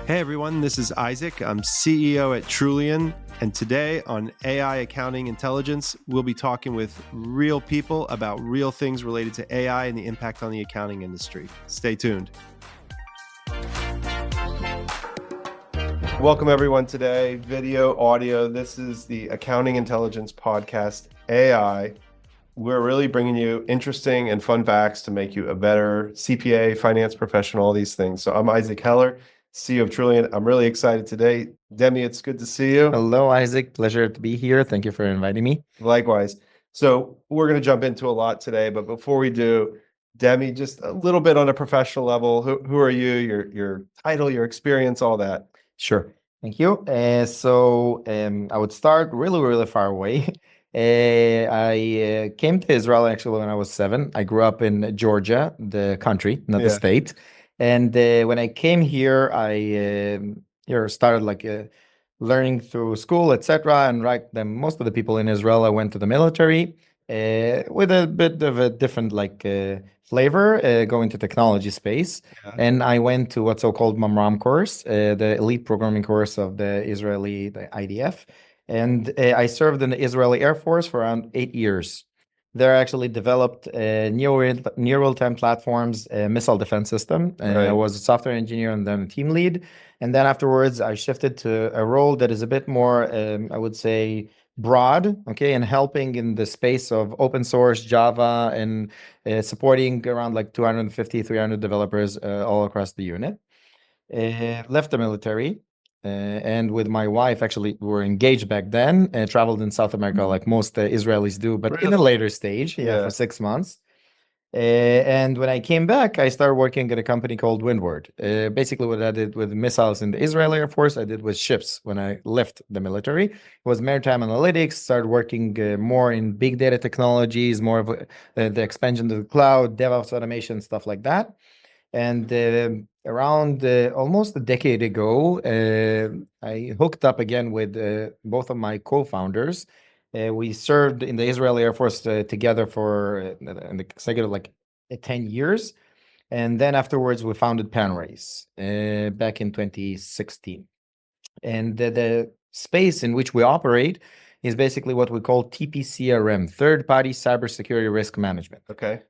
Hey everyone, this is Isaac. I'm CEO at Trullion, and today on AI Accounting Intelligence, we'll be talking with real people about real things related to AI and the impact on the accounting industry. Stay tuned. Welcome everyone today, video, audio. This is the Accounting Intelligence Podcast, AI. We're really bringing you interesting and fun facts to make you a better CPA, finance professional, all these things. So I'm Isaac Heller, CEO of Trullion. I'm really excited today. Demi, it's good to see you. Hello, Isaac. Pleasure to be here. Thank you for inviting me. Likewise. So we're going to jump into a lot today, but before we do, Demi, just a little bit on a professional level. Who are you, your title, your experience, all that? Sure. Thank you. I would start really far away. I came to Israel actually when I was 7. I grew up in Georgia, the country, not the state. And when I came here, I started learning through school, etc. And most of the people in Israel, I went to the military with a bit of a different flavor, going to technology space. Yeah. And I went to what's so-called Mamram course, the elite programming course of the IDF. And I served in the Israeli Air Force for around 8 years. There I actually developed near real-time platforms, missile defense system. I was a software engineer and then a team lead. And then afterwards, I shifted to a role that is a bit more, I would say, broad, okay, and helping in the space of open source, Java, and supporting around 250, 300 developers all across the unit. Left the military. And with my wife, actually, we were engaged back then, traveled in South America like most Israelis do, but in a later stage, for 6 months. And when I came back, I started working at a company called Windward. Basically, what I did with missiles in the Israeli Air Force, I did with ships when I left the military. It was maritime analytics, started working more in big data technologies, more of the expansion to the cloud, DevOps automation, stuff like that. And around almost a decade ago, I hooked up again with both of my co-founders. We served in the Israeli Air Force together for an consecutive 10 years. And then afterwards, we founded Panoways back in 2016. And the space in which we operate is basically what we call TPCRM, third-party cybersecurity risk management. Okay.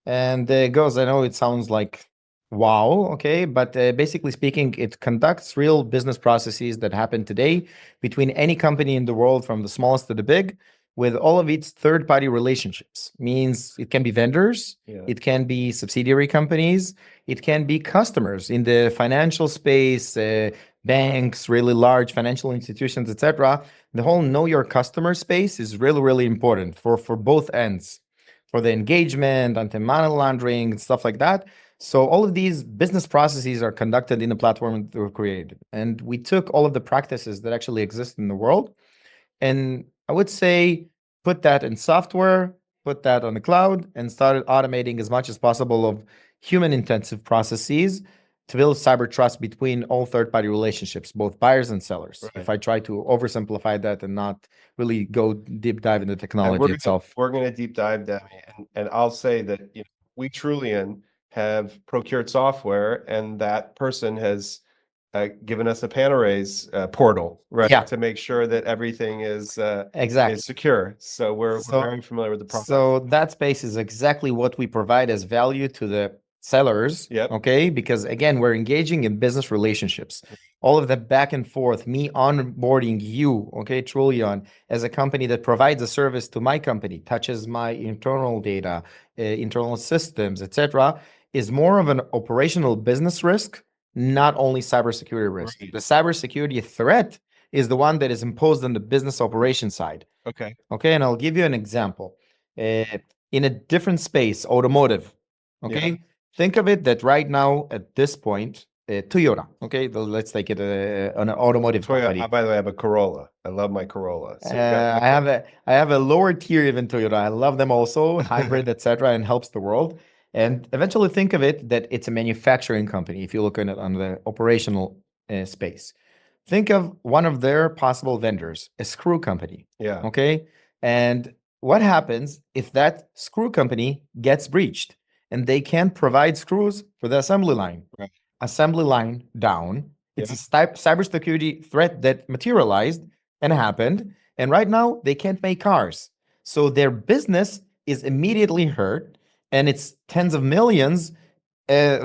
And I know it sounds like wow, okay, but basically speaking, it conducts real business processes that happen today between any company in the world, from the smallest to the big, with all of its third-party relationships. Means it can be vendors, it can be subsidiary companies, it can be customers in the financial space, banks, really large financial institutions, etc. The whole know your customer space is really important for both ends, for the engagement, anti-money laundering, and stuff like that. So all of these business processes are conducted in the platform that were created. And we took all of the practices that actually exist in the world, and I would say put that in software, put that on the cloud, and started automating as much as possible of human-intensive processes to build cyber trust between all third-party relationships, both buyers and sellers. Right. If I try to oversimplify that and not really go deep dive into technology itself. We're going to deep dive, Demi, and I'll say that we Trullion have procured software, and that person has given us a Panoways portal, right? Yeah. To make sure that everything is Exactly. is secure. So we're very familiar with the process. So that space is exactly what we provide as value to the sellers. Yep. Okay, because again, we're engaging in business relationships. All of the back and forth, me onboarding you, okay, Trullion, as a company that provides a service to my company, touches my internal data, internal systems, etc., is more of an operational business risk, not only cybersecurity risk. Right. The cybersecurity threat is the one that is imposed on the business operation side. Okay. Okay, and I'll give you an example. In a different space, automotive. Okay, Yeah. think of it that right now at this point, Toyota. Okay, let's take it an automotive company. By the way, I have a Corolla. I love my Corolla. So I have a lower tier even Toyota. I love them also, hybrid, etc., and helps the world. And eventually think of it that it's a manufacturing company. If you look at it on the operational space, think of one of their possible vendors, a screw company. Yeah. Okay. And what happens if that screw company gets breached and they can't provide screws for the assembly line. Right. Assembly line down. It's Yeah. a cybersecurity threat that materialized and happened. And right now, they can't make cars. So their business is immediately hurt, and it's tens of millions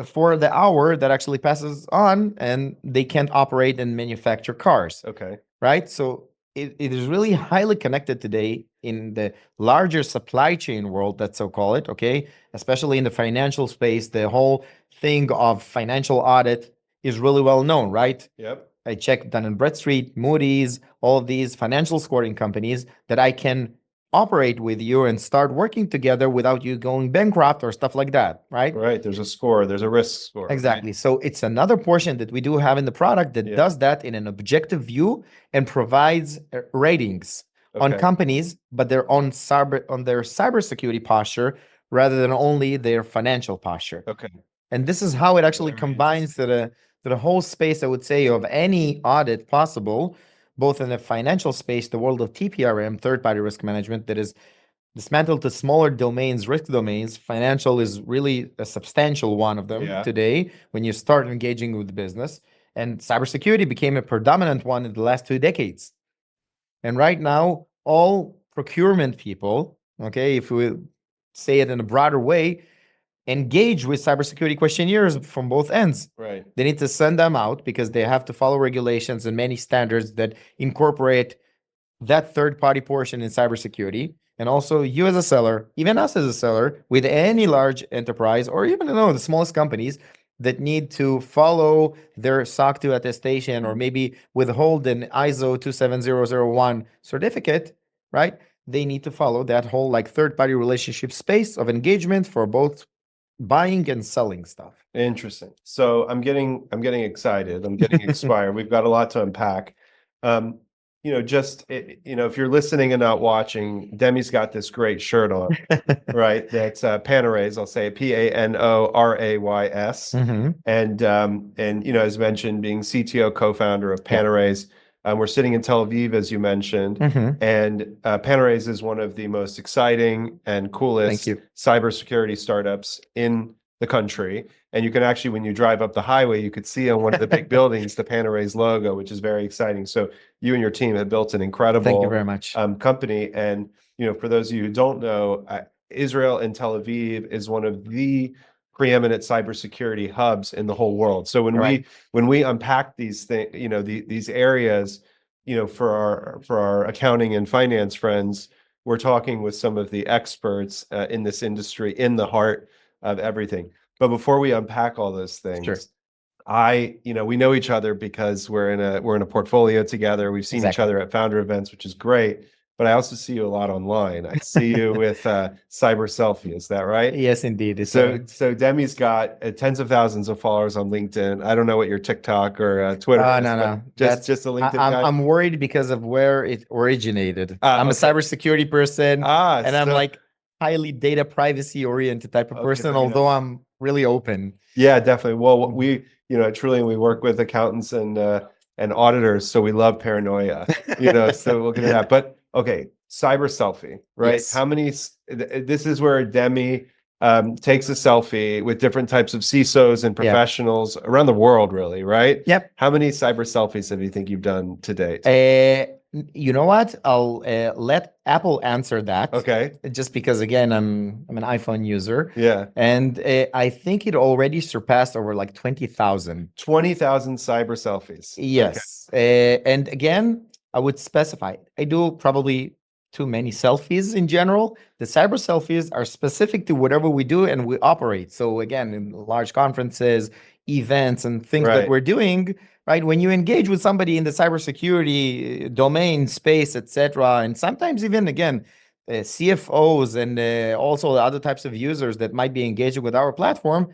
for the hour that actually passes on, and they can't operate and manufacture cars. Okay. Right? So it is really highly connected today in the larger supply chain world, that's so call it, okay? Especially in the financial space, the whole thing of financial audit is really well known, right? Yep. I checked Dun & Bradstreet, Moody's, all of these financial scoring companies that I can operate with you and start working together without you going bankrupt or stuff like that, right? Right. There's a score. There's a risk score. Exactly. So it's another portion that we do have in the product that Yeah. does that in an objective view and provides ratings on Okay. companies, but their own their cybersecurity posture rather than only their financial posture. Okay. And this is how it actually Very combines to the whole space, I would say, of any audit possible, both in the financial space, the world of TPRM, third-party risk management, that is dismantled to smaller domains, risk domains. Financial is really a substantial one of them Yeah. today when you start engaging with business. And cybersecurity became a predominant one in the last 2 decades. And right now, all procurement people, okay, if we say it in a broader way, engage with cybersecurity questionnaires from both ends. Right. They need to send them out because they have to follow regulations and many standards that incorporate that third-party portion in cybersecurity. And also you as a seller, even us as a seller, with any large enterprise or even the smallest companies that need to follow their SOC 2 attestation or maybe withhold an ISO 27001 certificate, right? They need to follow that whole like third-party relationship space of engagement for both buying and selling stuff. Interesting. So I'm getting excited. I'm getting inspired. We've got a lot to unpack. If you're listening and not watching, Demi's got this great shirt on, right? That's Panoways. I'll say Panorays. Mhm. And as mentioned, being CTO co-founder of Panoways. We're sitting in Tel Aviv, as you mentioned, Mhm. and Panoways is one of the most exciting and coolest you. cybersecurity startups in the country. And you can actually, when you drive up the highway, you could see on one of the big buildings the Panoways logo, which is very exciting. So you and your team have built an Thank you incredible very much. company. And for those of you who don't know, Israel and Tel Aviv is one of the preeminent cybersecurity hubs in the whole world. So Right. when we unpack these things, these areas, for our accounting and finance friends, we're talking with some of the experts in this industry, in the heart of everything. But before we unpack all those things, Sure. we know each other because we're in a portfolio together. We've seen each Exactly. other at founder events, which is great. But I also see you a lot online. I see you with Cyber Selfie. Is that right? Yes, indeed. It's So Demi's got tens of thousands of followers on LinkedIn. I don't know what your TikTok or Twitter is, no, but no. just a LinkedIn guy. I'm worried because of where it originated. I'm a Okay. cybersecurity person, and I'm So- like highly data privacy oriented type of Okay, person, very although nice. I'm really open. Yeah, definitely. Well, we, at Trullion, we work with accountants and auditors, so we love paranoia, so we'll get into that. But okay, Cyber Selfie, right? Yes. How many, this is where Demi takes a selfie with different types of CISOs and professionals around the world, really, right? Yep. How many cyber selfies have you think you've done to date? You know what? I'll let Apple answer that. Okay. Just because again, I'm an iPhone user. Yeah. And I think it already surpassed over like 20,000. 20,000 cyber selfies. Yes. And again, I would specify, I do probably too many selfies in general. The cyber selfies are specific to whatever we do and we operate. So again, in large conferences, events, and things that Right. we're doing, right? When you engage with somebody in the cybersecurity domain space, etc., and sometimes even again, CFOs and also the other types of users that might be engaging with our platform,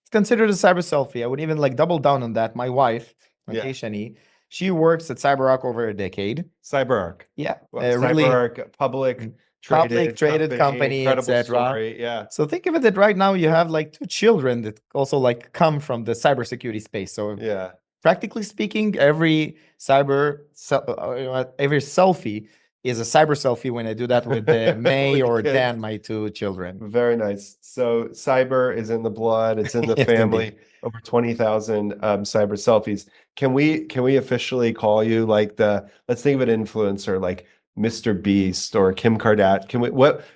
it's considered a cyber selfie. I would even like double down on that. My wife, okay, Yeah. Shani, she works at CyberArk over a decade. CyberArk. Yeah, Well, really CyberArk, public traded company, incredible etc. story. Yeah. So think of it that right now you have like 2 children that also like come from the cybersecurity space. So Yeah. practically speaking, every selfie is a cyber selfie when I do that with May With the or kids. Dan, my two children. Very nice. So cyber is in the blood. It's in the Yes, family. indeed. Over 20,000 cyber selfies. Can we officially call you like let's think of an influencer like Mr. Beast or Kim Kardashian? Can we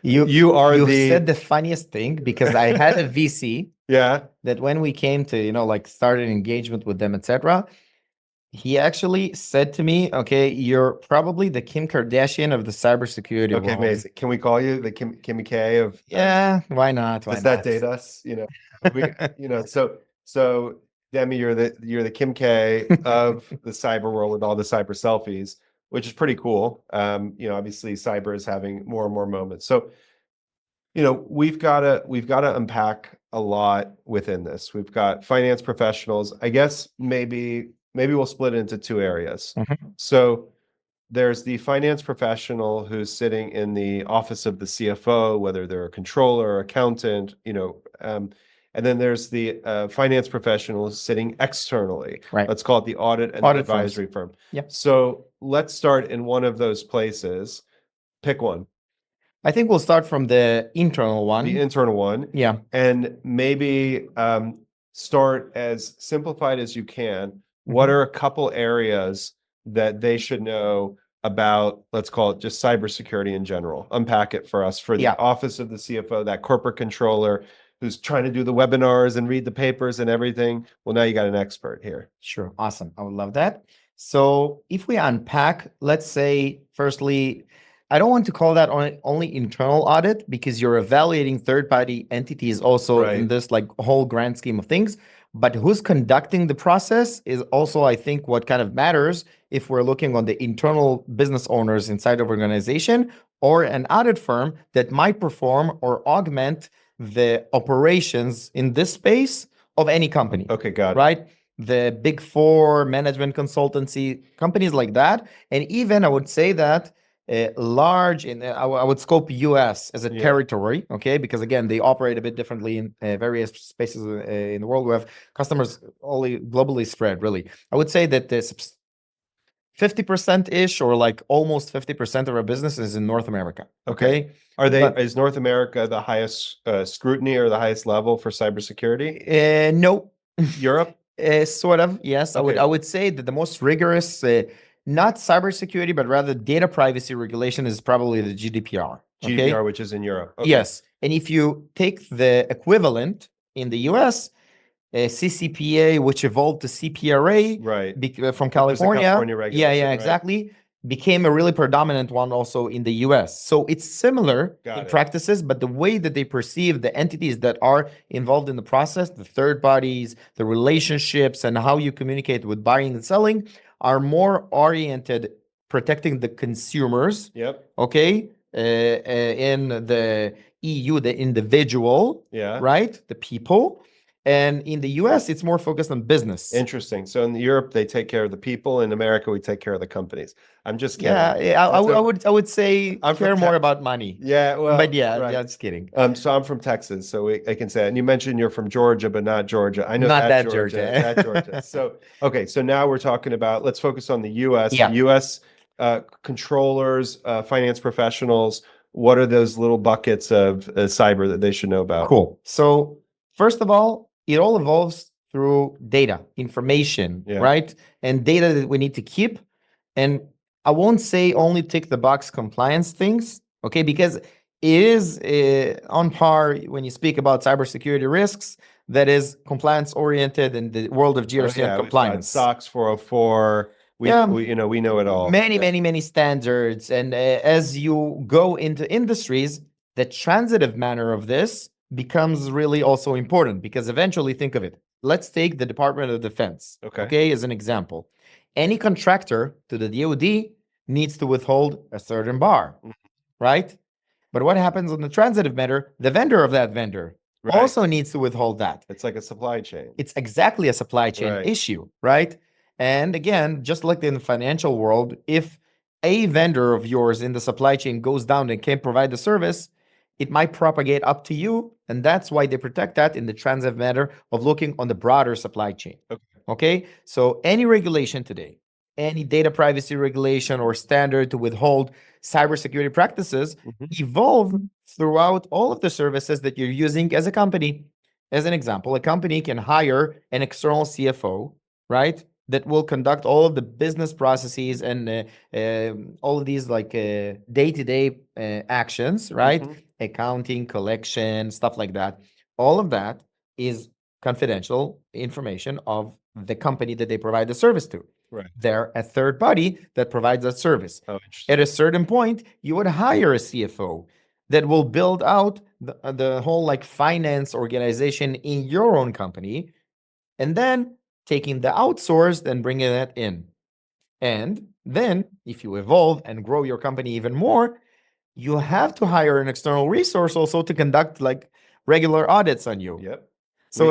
you are You the said the funniest thing because I had a VC yeah. that when we came to, like start an engagement with them, etc., he actually said to me, okay, you're probably the Kim Kardashian of the cybersecurity Okay, world. amazing. Can we call you the Kimmy K of Yeah, why not? Why does that not? date us? So Demi, you're the Kim K of the cyber world with all the cyber selfies, which is pretty cool. Obviously cyber is having more and more moments. So, we've gotta unpack a lot within this. We've got finance professionals. I guess maybe we'll split it into two areas. Mhm. So there's the finance professional who's sitting in the office of the CFO, whether they're a controller, accountant, and then there's the finance professional sitting externally. Right. Let's call it the audit and Audit firms. advisory firm. Yeah. So let's start in one of those places. Pick one, I think we'll start from the internal one. the internal one, Yeah. and maybe start as simplified as you can. What are a couple areas that they should know about, let's call it just cybersecurity in general? Unpack it for us for the Yeah. office of the CFO, that corporate controller who's trying to do the webinars and read the papers and everything. Well, now you got an expert here. Sure. Awesome. I would love that. So if we unpack, let's say, firstly, I don't want to call that only internal audit because you're evaluating third-party entities also in Right. this like whole grand scheme of things. But who's conducting the process is also, I think, what kind of matters if we're looking on the internal business owners inside of organization or an audit firm that might perform or augment the operations in this space of any company. Okay, got it. Right? The big four management consultancy companies like that. And even I would say that large I would scope US as a Yeah. territory, okay? Because again, they operate a bit differently in various spaces in the world. We have customers only globally spread, really. I would say that the 50%-ish or like almost 50% of our business is in North America, okay? Is North America the highest scrutiny or the highest level for cybersecurity? No. Europe? Sort of, yes. Okay. I would say that the most rigorous, not cybersecurity, but rather data privacy regulation is probably the GDPR. Okay? GDPR, which is in Europe. Okay. Yes. And if you take the equivalent in the US, CCPA, which evolved to CPRA Right. from There's a California. California Yeah, regulation, right? exactly. Became a really predominant one also in the US. So it's similar Got in it. practices, but the way that they perceive the entities that are involved in the process, the third parties, the relationships, and how you communicate with buying and selling are more oriented protecting the consumers. Yep. Okay. In the EU, the individual, Yeah. right? The people. And in the US, it's more focused on business. Interesting. So in Europe, they take care of the people. In America, we take care of the companies. I'm just kidding. Yeah, I would say I'm from care more Tex- about money. Yeah, well, But yeah, right. just kidding. So I'm from Texas, so I can say it. And you mentioned you're from Georgia, but not Georgia. I know Not that that Georgia, Georgia. that Georgia. So, okay, so now we're talking about, let's focus on the US. Yeah. US controllers, finance professionals. What are those little buckets of cyber that they should know about? Cool. So first of all, it all evolves through data, information, Yeah. right? And data that we need to keep. And I won't say only tick the box compliance things, okay? Because it is on par when you speak about cybersecurity risks, that is compliance oriented in the world of GRC and compliance. SOX 404. We know it all. Many standards. And as you go into industries, the transitive manner of this becomes really also important because eventually think of it. Let's take the Department of Defense, okay, as an example. Any contractor to the DoD needs to withhold a certain bar, right? But what happens on the transitive matter? The vendor of that vendor also needs to withhold that. It's like a supply chain. It's exactly a supply chain issue, right? And again, just like in the financial world, if a vendor of yours in the supply chain goes down and can't provide the service, it might propagate up to you. And that's why they protect that in the transitive matter of looking on the broader supply chain. Okay. So any regulation today, any data privacy regulation or standard to withhold cybersecurity practices evolve throughout all of the services that you're using as a company. As an example, a company can hire an external CFO, right? That will conduct all of the business processes and all of these like day-to-day actions, right? Accounting, collection, stuff like that. All of that is confidential information of the company that they provide the service to. Right. They're a third party that provides that service. Oh, interesting. At a certain point, you would hire a CFO that will build out the whole like finance organization in your own company, and then taking the outsourced and bringing that in. And then if you evolve and grow your company even more, you have to hire an external resource also to conduct like regular audits on you. Yep. So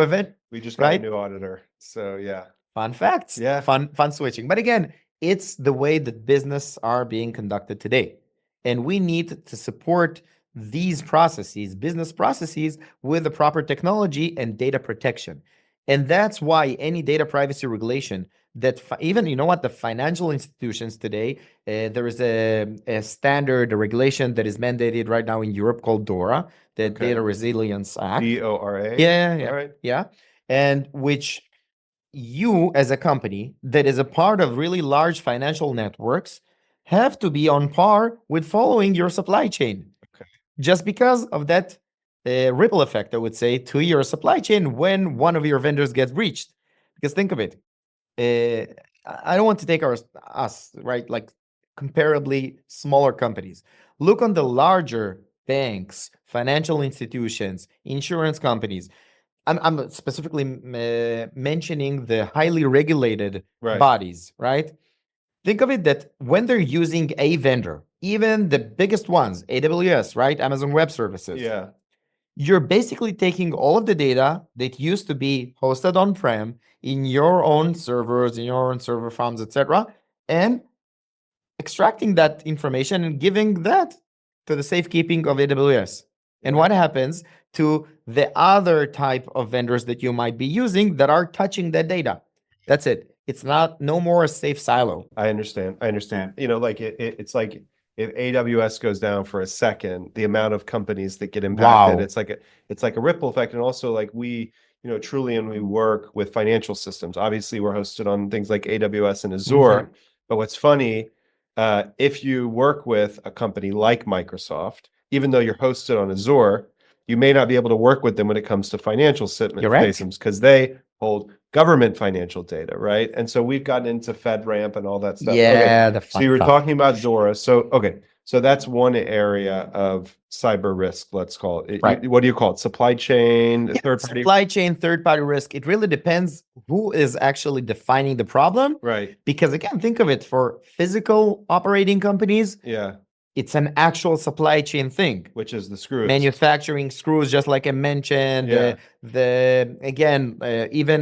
We just got a new auditor. So yeah. Fun facts. Yeah. Fun switching. But again, it's the way that business are being conducted today. And we need to support these processes, business processes, with the proper technology and data protection. And that's why any data privacy regulation that even, you know what, the financial institutions today, there is a standard, a regulation that is mandated right now in Europe called DORA, the Data Resilience Act. DORA? Yeah. All right. Yeah. And which you as a company that is a part of really large financial networks have to be on par with following your supply chain. Okay. Just because of that ripple effect, I would say, to your supply chain when one of your vendors gets breached. Because think of it. I don't want to take us, right? Like comparably smaller companies. Look on the larger banks, financial institutions, insurance companies. I'm specifically mentioning the highly regulated bodies, right? Think of it that when they're using a vendor, even the biggest ones, AWS, right? Amazon Web Services. Yeah. You're basically taking all of the data that used to be hosted on-prem in your own servers, in your own server farms, etc., and extracting that information and giving that to the safekeeping of AWS. And what happens to the other type of vendors that you might be using that are touching that data? That's it. It's no more a safe silo. I understand. You know, like it's like if AWS goes down for a second, the amount of companies that get impacted, it's like a ripple effect. And also like Trullion, we work with financial systems. Obviously, we're hosted on things like AWS and Azure. But what's funny, if you work with a company like Microsoft, even though you're hosted on Azure, you may not be able to work with them when it comes to financial systems because they hold government financial data, right? And so we've gotten into FedRAMP and all that stuff. Yeah, okay. So you were talking about DORA. So that's one area of cyber risk, let's call it. Right. What do you call it? Supply chain, third party? Supply chain, third-party risk. It really depends who is actually defining the problem. Right. Because again, think of it, for physical operating companies, it's an actual supply chain thing. Which is the screws. Manufacturing screws, just like I mentioned. Yeah. Even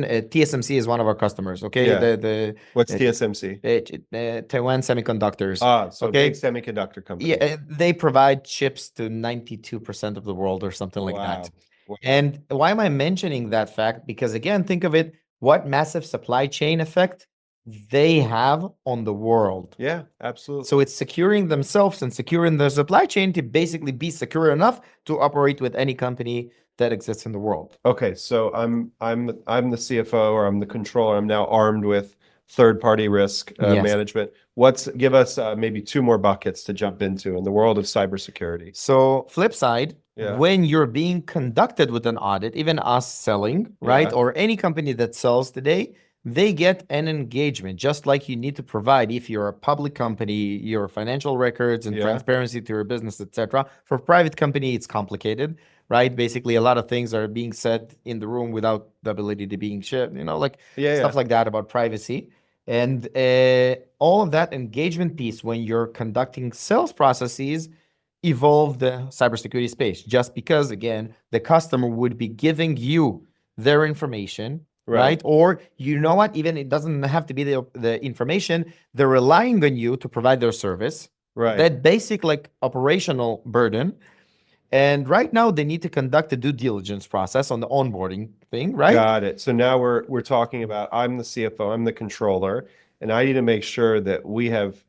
TSMC is one of our customers, okay? Yeah. What's TSMC? Taiwan Semiconductors. So big semiconductor company. Yeah, they provide chips to 92% of the world or something like that. Wow. And why am I mentioning that fact? Because again, think of it, what massive supply chain effect they have on the world. Yeah, absolutely. So it's securing themselves and securing their supply chain to basically be secure enough to operate with any company that exists in the world. Okay, so I'm the CFO or I'm the controller. I'm now armed with third-party risk management. Give us maybe two more buckets to jump into in the world of cybersecurity. So flip side, when you're being conducted with an audit, even us selling, right, or any company that sells today, they get an engagement, just like you need to provide if you're a public company, your financial records and transparency to your business, etc. For a private company, it's complicated, right? Basically, a lot of things are being said in the room without the ability to being shared, stuff like that about privacy. And all of that engagement piece when you're conducting sales processes evolve the cybersecurity space, just because, again, the customer would be giving you their information, right? Or you know what? Even it doesn't have to be the information. They're relying on you to provide their service. Right. That basic operational burden. And right now they need to conduct a due diligence process on the onboarding thing, right? Got it. So now we're talking about I'm the CFO, I'm the controller, and I need to make sure that we have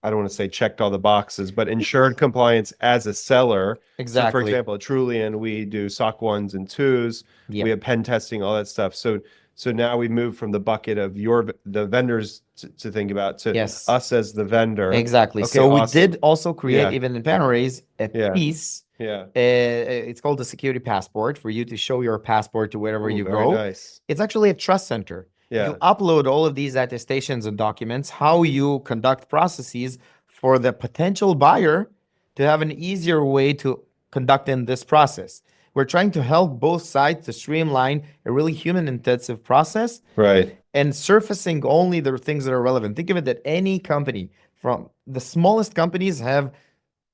I don't want to say checked all the boxes, but ensured compliance as a seller. So for Exactly. example, at Trullion, we do SOC 1s and 2s. Yep. We have pen testing, all that stuff. So now we move from the bucket of the vendors to think about to Yes. us as the vendor. Exactly. Okay, So we awesome. did also create, Yeah. even in Panoways, a Yeah. piece. Yeah. It's called the security passport for you to show your passport to wherever Ooh, you very go. nice. It's actually a trust center. Yeah. You upload all of these attestations and documents, how you conduct processes for the potential buyer to have an easier way to conduct in this process. We're trying to help both sides to streamline a really human intensive process Right. and surfacing only the things that are relevant. Think of it that any company, from the smallest companies, have,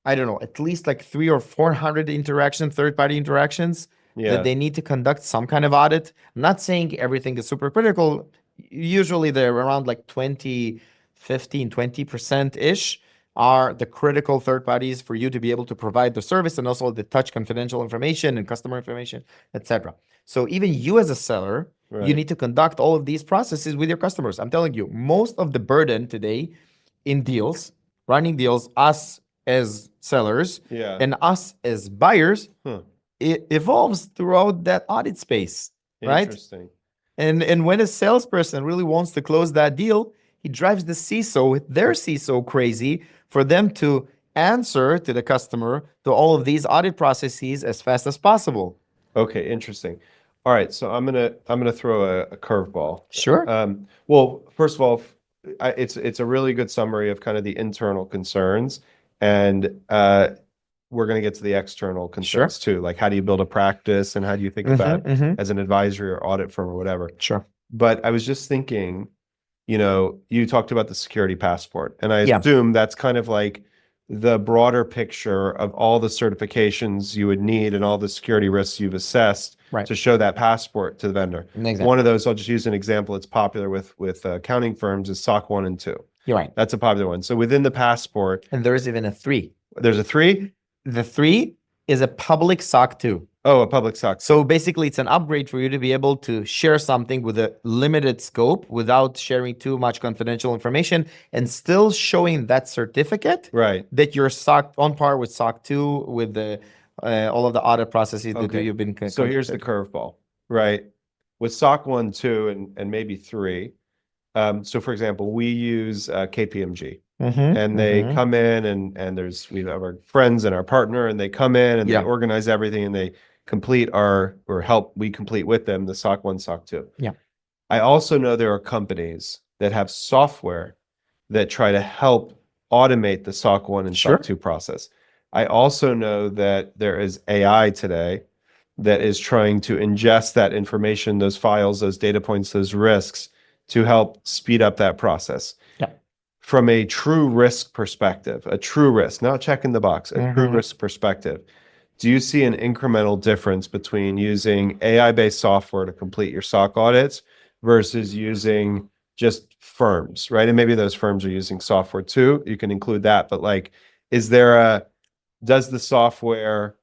I don't know, at least like 300 or 400 third-party interactions Yeah. that they need to conduct some kind of audit. I'm not saying everything is super critical. Usually they're around like 20% are the critical third parties for you to be able to provide the service, and also the touch confidential information and customer information, etc. So even you as a seller, you Right. need to conduct all of these processes with your customers. I'm telling you, most of the burden today in deals, running deals, us as sellers Yeah. and us as buyers, Huh. it evolves throughout that audit space, right? Interesting. And when a salesperson really wants to close that deal, he drives the CISO, their CISO, crazy for them to answer to the customer to all of these audit processes as fast as possible. Okay, interesting. All right, so I'm gonna throw a curveball. Sure. Well, first of all, it's a really good summary of kind of the internal concerns, and we're gonna get to the external concerns too. Like, how do you build a practice, and how do you think about as an advisory or audit firm or whatever? Sure. But I was just thinking, you talked about the security passport, and I Yeah. assume that's kind of like the broader picture of all the certifications you would need and all the security risks you've assessed Right. to show that passport to the vendor. Exactly. One of those, I'll just use an example. It's popular with accounting firms is SOC 1 and 2. You're right. That's a popular one. So within the passport, And there is even a 3. there's a 3. The 3 is a public SOC 2. Oh, a public SOC. So basically, it's an upgrade for you to be able to share something with a limited scope without sharing too much confidential information, and still showing that certificate Right. that you're SOC on par with SOC 2 with the all of the audit processes that Okay. you've been So here's the curveball, right? With SOC 1, 2, and maybe 3. So for example, we use KPMG. And they come in and we have our friends and our partner, and they come in and Yeah. they organize everything, and they complete we complete with them the SOC 1, SOC 2. Yeah. I also know there are companies that have software that try to help automate the SOC 1 and Sure. SOC 2 process. I also know that there is AI today that is trying to ingest that information, those files, those data points, those risks, to help speed up that process. Yeah. From a true risk perspective, a true risk, not checking the box, a true risk perspective, do you see an incremental difference between using AI-based software to complete your SOC audits versus using just firms, right? And maybe those firms are using software too. You can include that, but like, does the software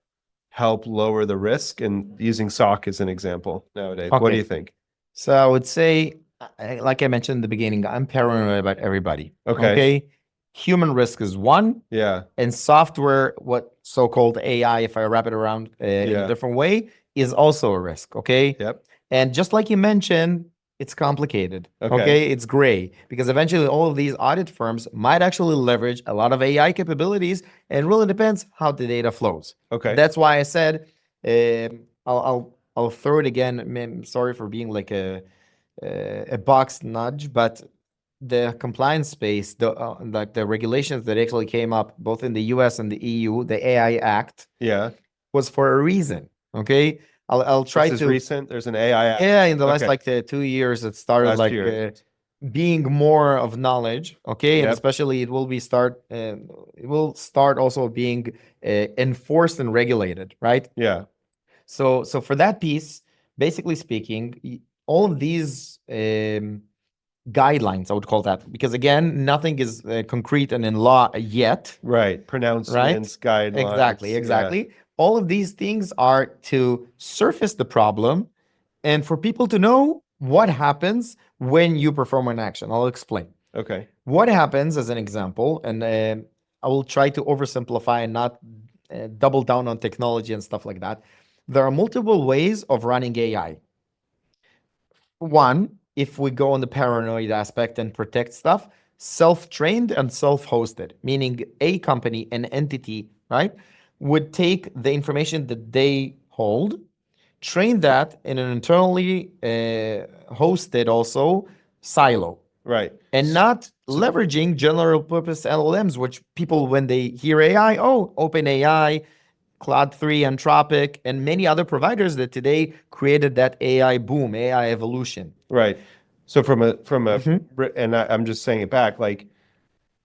help lower the risk? And using SOC as an example nowadays, what do Okay. you think? So I would say, like I mentioned in the beginning, I'm paranoid about everybody. Okay. Human risk is one, Yeah. and software, what so-called AI, if I wrap it around in Yeah. a different way, is also a risk. Okay. Yep. And just like you mentioned, it's complicated. Okay. Okay. It's gray, because eventually all of these audit firms might actually leverage a lot of AI capabilities, and it really depends how the data flows. Okay. That's why I said, I'll throw it again. I'm sorry for being like a box nudge, but the compliance space, like the regulations that actually came up both in the US and the EU, the AI Act, Yeah. was for a reason. Okay. I'll try This is to recent. There's an AI act. Yeah, in the last Okay. like the 2 years, it started Last like year. being more of knowledge. Okay. And Yep. especially it will start also being enforced and regulated, right? Yeah. So for that piece, basically speaking, all of these guidelines, I would call that, because again, nothing is concrete and in law yet. Right. Pronouncements, guidelines. Exactly. All of these things are to surface the problem and for people to know what happens when you perform an action. I'll explain. Okay. What happens as an example, and I will try to oversimplify and not double down on technology and stuff like that. There are multiple ways of running AI. One, if we go on the paranoid aspect and protect stuff, self-trained and self-hosted, meaning a company, an entity, right, would take the information that they hold, train that in an internally hosted also silo, Right. and not leveraging general purpose LLMs, which people, when they hear AI, oh, OpenAI, Cloud 3, Anthropic, and many other providers that today created that AI boom, AI evolution. Right. So from a Mhm. and I'm just saying it back, like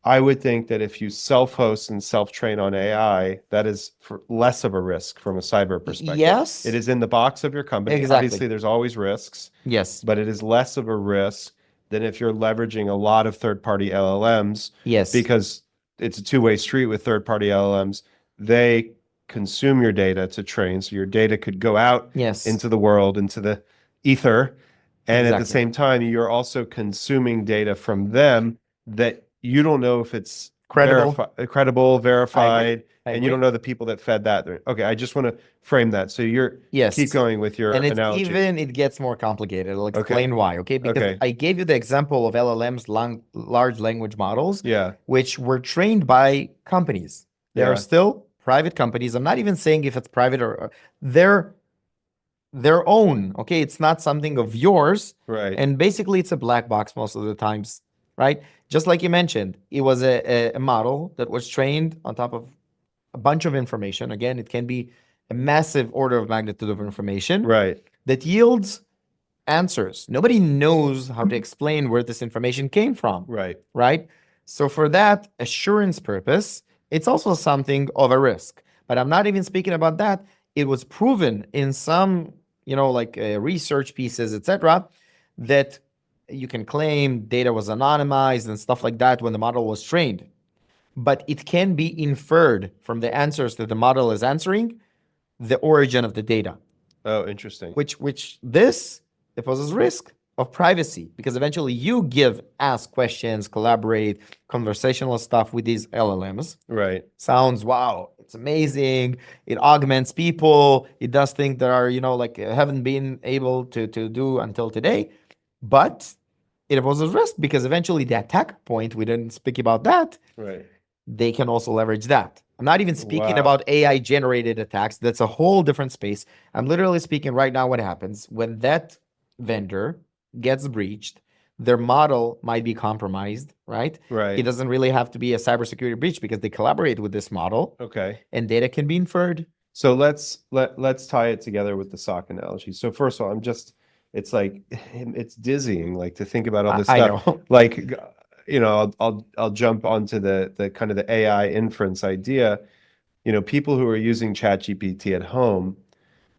I would think that if you self-host and self-train on AI, that is for less of a risk from a cyber perspective. Yes, It is in the box of your company. exactly. Obviously, there's always risks, Yes, but it is less of a risk than if you're leveraging a lot of third-party LLMs yes, because it's a two-way street with third-party LLMs. They consume your data to train, so your data could go out yes, into the world, into the ether, and at the exactly. same time, you're also consuming data from them that you don't know if it's Credible. credible, I agree. verified, I and you don't agree. know the people that fed that. Okay, I just want to frame that. So you're keep Yes. going with your And it's analogy. even, it gets more complicated. I'll Okay. explain why, okay? Because Okay. I gave you the example of LLMs, large language models, Yeah. which were trained by companies. They Yeah. are still private companies. I'm not even saying if it's private or they're their own, okay? It's not something of yours. Right. And basically, it's a black box most of the times, right? Just like you mentioned, it was a model that was trained on top of a bunch of information. Again, it can be a massive order of magnitude of information Right. that yields answers. Nobody knows how to explain where this information came from, Right. right? So for that assurance purpose, it's also something of a risk. But I'm not even speaking about that. It was proven in some, like research pieces, etc., that you can claim data was anonymized and stuff like that when the model was trained. But it can be inferred from the answers that the model is answering, the origin of the data. Oh, interesting. Which this it poses risk of privacy because eventually you ask questions, collaborate, conversational stuff with these LLMs. Right. Sounds wow, it's amazing. It augments people. It does things that are like haven't been able to do until today, but it poses risk because eventually the attack point, we didn't speak about that. Right. They can also leverage that. I'm not even speaking Wow. about AI generated attacks. That's a whole different space. I'm literally speaking right now what happens when that vendor gets breached, their model might be compromised, right? Right. It doesn't really have to be a cybersecurity breach because they collaborate with this model. Okay. And data can be inferred. So let's tie it together with the sock analogy. So first of all, it's like it's dizzying, like to think about all this I stuff. know. Like, I'll jump onto the kind of the AI inference idea. People who are using ChatGPT at home,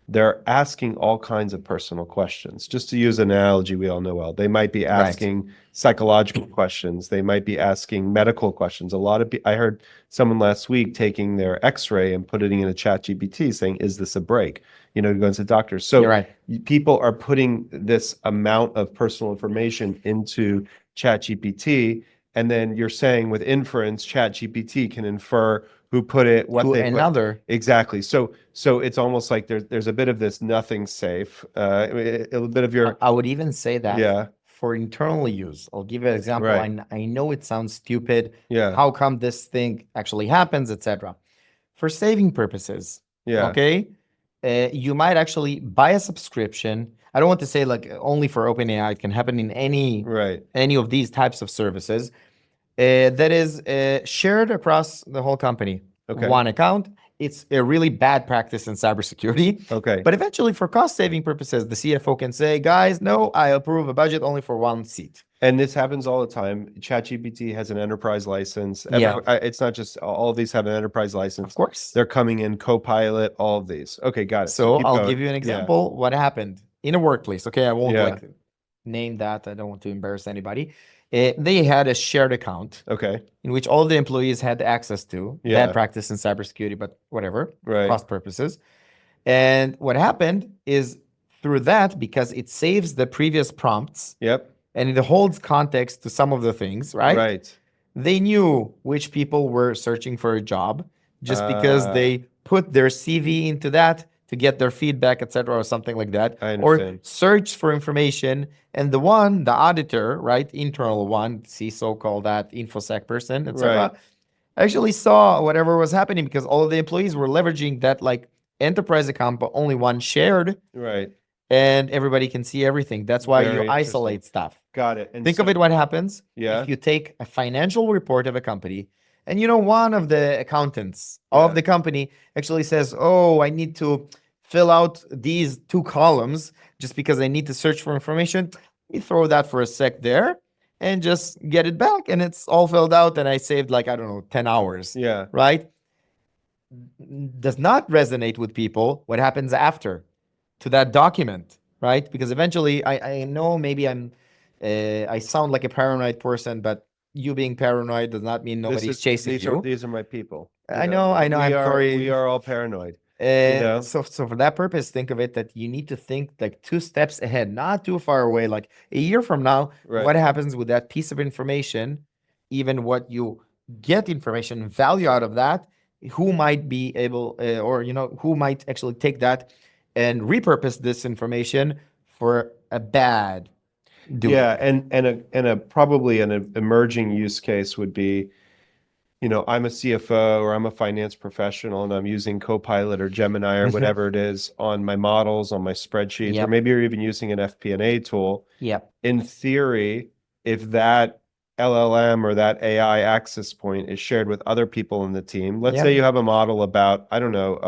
they're asking all kinds of personal questions. Just to use an analogy we all know well, they might be asking psychological questions. They might be asking medical questions. I heard someone last week taking their X-ray and putting it in a ChatGPT saying, "Is this a break?" Going to doctors. So You're right. people are putting this amount of personal information into ChatGPT, and then you're saying with inference, ChatGPT can infer who put it, what To they put. another. Exactly. So it's almost like there's a bit of this nothing safe, a bit of your I would even say that yeah, for internal use. I'll give you an example. right. I know it sounds stupid. Yeah. How come this thing actually happens, etc. For saving purposes, Yeah. okay, you might actually buy a subscription. I don't want to say like only for OpenAI. It can happen in Right. any of these types of services that is shared across the whole company. Okay. One account. It's a really bad practice in cybersecurity. Okay. But eventually, for cost saving purposes, the CFO can say, guys, no, I approve a budget only for one seat. And this happens all the time. ChatGPT has an enterprise license. Yeah. It's not just all of these have an enterprise license. Of course. They're coming in Copilot, all of these. Okay, got it. So keep I'll going. give you an Yeah. example. What happened in a workplace? Okay, I won't Yeah. like name that. I don't want to embarrass anybody. They had a shared account Okay. in which all the employees had access to. Yeah. Bad practice in cybersecurity, but whatever, Right. cost purposes. And what happened is through that, because it saves the previous prompts, Yep. and it holds context to some of the things, right? Right. They knew which people were searching for a job just because Uh, they put their CV into that to get their feedback, etc., or something like that, I or understand. search for information. And the auditor, right, internal one, CISO, call that infosec person, etc., Right. actually saw whatever was happening because all of the employees were leveraging that like enterprise account, but only one shared, Right. and everybody can see everything. That's why you Very interesting. isolate stuff. Got it. And Think so, of it what happens yeah. if you take a financial report of a company and one of the accountants Yeah. of the company actually says, "Oh, I need to fill out these two columns just because I need to search for information." You throw that for a sec there and just get it back and it's all filled out and I saved like I don't know 10 hours, Yeah. right? Does not resonate with people what happens after to that document, right? Because eventually, I know maybe I sound like a paranoid person, but you being paranoid does not mean nobody's chasing you. These are my people. I know, I'm We sorry. are all paranoid. You know? So for that purpose, think of it that you need to think like 2 steps ahead, not too far away. Like a year from now, Right. what happens with that piece of information? Even what you get information value out of that, who might be able, or who might actually take that and repurpose this information for a bad doing. Yeah, and a probably an emerging use case would be, I'm a CFO or I'm a finance professional and I'm using Copilot or Gemini or whatever it is on my models, on my spreadsheets, or Yep. maybe you're even using an FP&A tool. Yep. In theory, if that LLM or that AI access point is shared with other people in the team, let's say Yep. you have a model about, I don't know,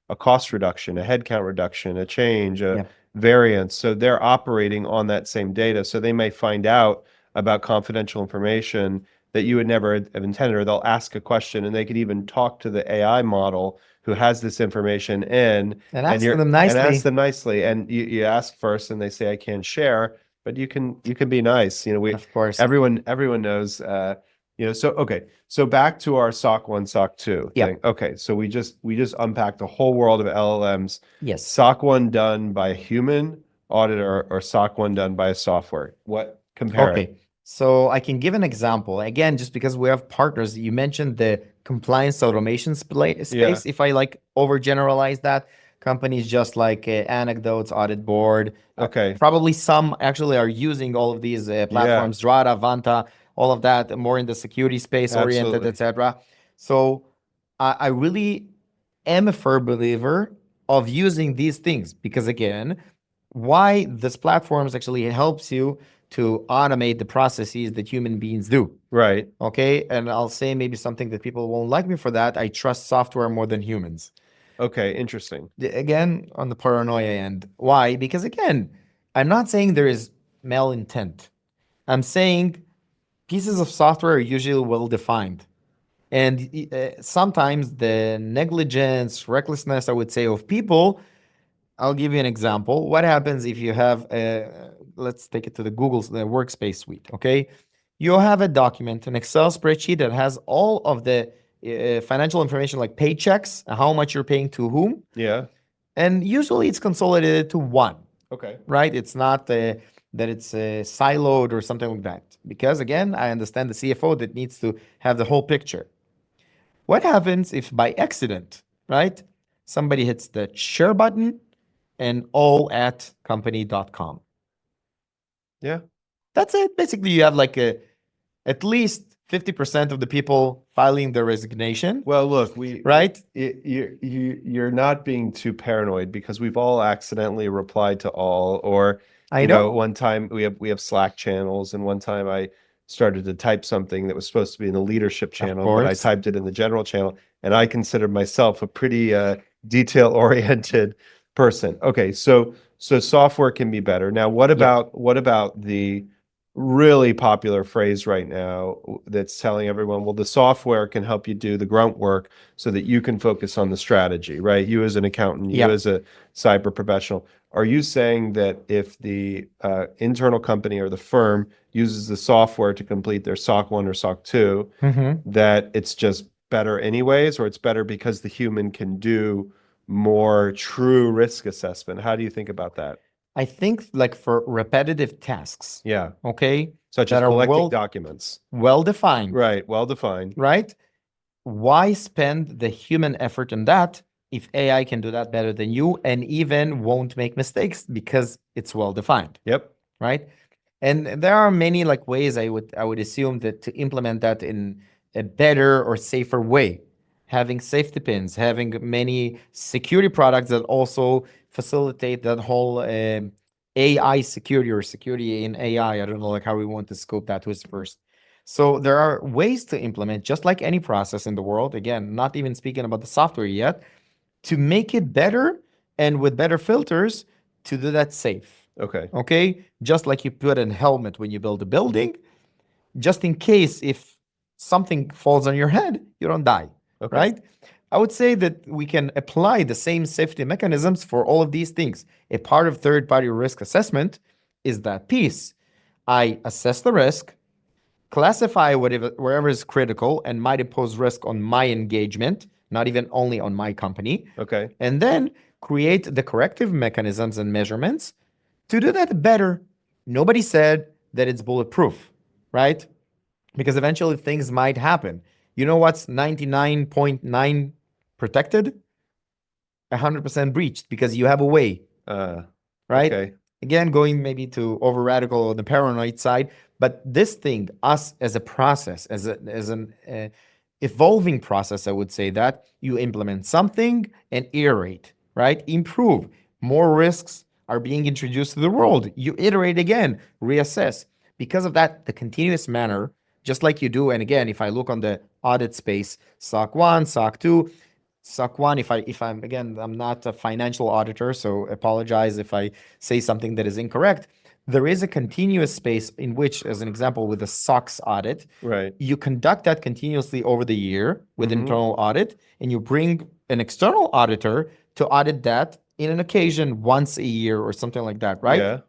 a cost reduction, a headcount reduction, a change, a Yep. variance. So they're operating on that same data. So they may find out about confidential information that you would never have intended, or they'll ask a question and they could even talk to the AI model who has this information in And ask them nicely. and ask them nicely. And you ask first and they say, I can't share, but you can be nice. Of course. Everyone knows, so okay. So back to our SOC 1, SOC 2 Yep. thing. Okay, so we just unpacked a whole world of LLMs. Yes. SOC 1 done by a human auditor or SOC 1 done by a software. What compare it? Okay. So I can give an example. Again, just because we have partners, you mentioned the compliance automation space. Yeah. If I like overgeneralize that, companies just like Anecdotes, Audit Board, Okay. probably some actually are using all of these platforms, Drata, Vanta, all of that, more in the security space oriented, Absolutely. etc. So I really am a firm believer of using these things because again, why this platforms actually helps you to automate the processes that human beings do. Right. Okay. And I'll say maybe something that people won't like me for that. I trust software more than humans. Okay, interesting. Again, on the paranoia end. Why? Because again, I'm not saying there is malintent. I'm saying pieces of software are usually well defined. And sometimes the negligence, recklessness, I would say, of people. I'll give you an example. What happens if you have let's take it to the workspace suite, okay? You have a document, an Excel spreadsheet that has all of the financial information like paychecks, how much you're paying to whom. Yeah. And usually it's consolidated to one. Okay. Right? It's not that it's siloed or something like that. Because again, I understand the CFO that needs to have the whole picture. What happens if by accident, right, somebody hits the share button and all at company.com? Yeah. That's it. Basically, you have like at least 50% of the people filing their resignation. Well, look, right? You're not being too paranoid because we've all accidentally replied to all, or I know. one time we have Slack channels, and one time I started to type something that was supposed to be in the leadership channel, but I course. typed it in the general channel, and I consider myself a pretty detail-oriented person. Okay, so software can be better. Now, what about the really popular phrase right now that's telling everyone, well, the software can help you do the grunt work so that you can focus on the strategy, right? You as an accountant, you as a cyber professional. Are you saying that if the internal company or the firm uses the software to complete their SOC 1 or SOC 2, that it's just better anyways, or it's better because the human can do more true risk assessment? How do you think about that? I think like for repetitive tasks, Yeah. okay, Such as that are collecting documents. well defined, Right. Well defined. right? Why spend the human effort in that if AI can do that better than you and even won't make mistakes because it's well defined, Yep. right? And there are many like ways I would assume that to implement that in a better or safer way. Having safety pins, having many security products that also facilitate that whole AI security or security in AI. I don't know like how we want to scope that was first. So there are ways to implement just like any process in the world. Again, not even speaking about the software yet, to make it better and with better filters to do that safe. Okay. Okay, just like you put a helmet when you build a building, just in case if something falls on your head, you don't die, Okay. right? I would say that we can apply the same safety mechanisms for all of these things. A part of third-party risk assessment is that piece. I assess the risk, classify wherever is critical and might impose risk on my engagement, not even only on my company, Okay. and then create the corrective mechanisms and measurements to do that better. Nobody said that it's bulletproof, right? Because eventually things might happen. You know what's 99.9 protected? 100% breached because you have a way, right? Okay. Again, going maybe to over radical or the paranoid side, but this thing, us as a process, as an evolving process, I would say that you implement something and iterate, right? Improve. More risks are being introduced to the world. You iterate again, reassess. Because of that, the continuous manner, just like you do. And again, if I look on the audit space, SOC 1, SOC 2, SOC 1, if I'm again, I'm not a financial auditor, so apologize if I say something that is incorrect. There is a continuous space in which, as an example, with the SOX audit, Right. you conduct that continuously over the year with Mhm. internal audit, and you bring an external auditor to audit that in an occasion once a year or something like that, right? Yeah.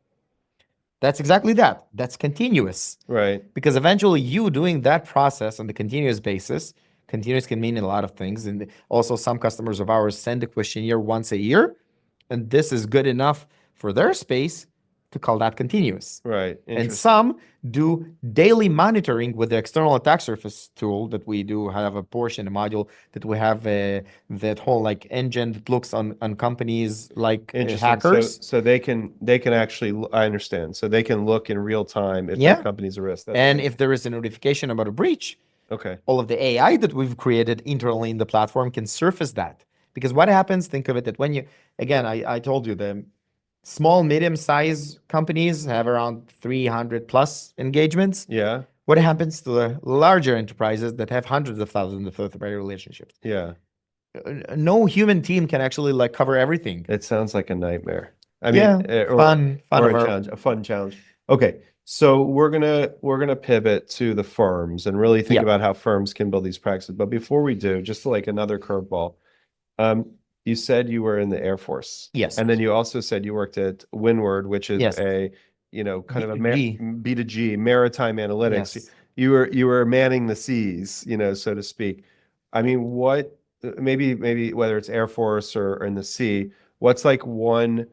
That's exactly that. That's continuous. Right. Because eventually you doing that process on the continuous basis, continuous can mean a lot of things. And also some customers of ours send a questionnaire once a year, and this is good enough for their space to call that continuous. Right. And Interesting. some do daily monitoring with the external attack surface tool that we do have a portion, a module that we have that whole like engine that looks on companies like Interesting. hackers. So they can actually, I understand. So they can look in real time if Yeah. that company's a risk. That's And amazing. if there is a notification about a breach, Okay. all of the AI that we've created internally in the platform can surface that. Because what happens, think of it that when you, again, I told you the small, medium size companies have around 300 plus engagements. Yeah. What happens to the larger enterprises that have hundreds of thousands of third-party relationships? Yeah. No human team can actually like cover everything. It sounds like a nightmare. I Yeah, mean, fun or of a our challenge, a fun challenge. Okay. So we're gonna pivot to the firms and really think yeah. about how firms can build these practices. But before we do, just like another curveball, you said you were in the Air Force. Yes. And then you also said you worked at Windward, which is Yes. a, kind of a B2G. B2G, maritime analytics. Yes. You were manning the seas, so to speak. I mean, what maybe whether it's Air Force or in the sea, what's like one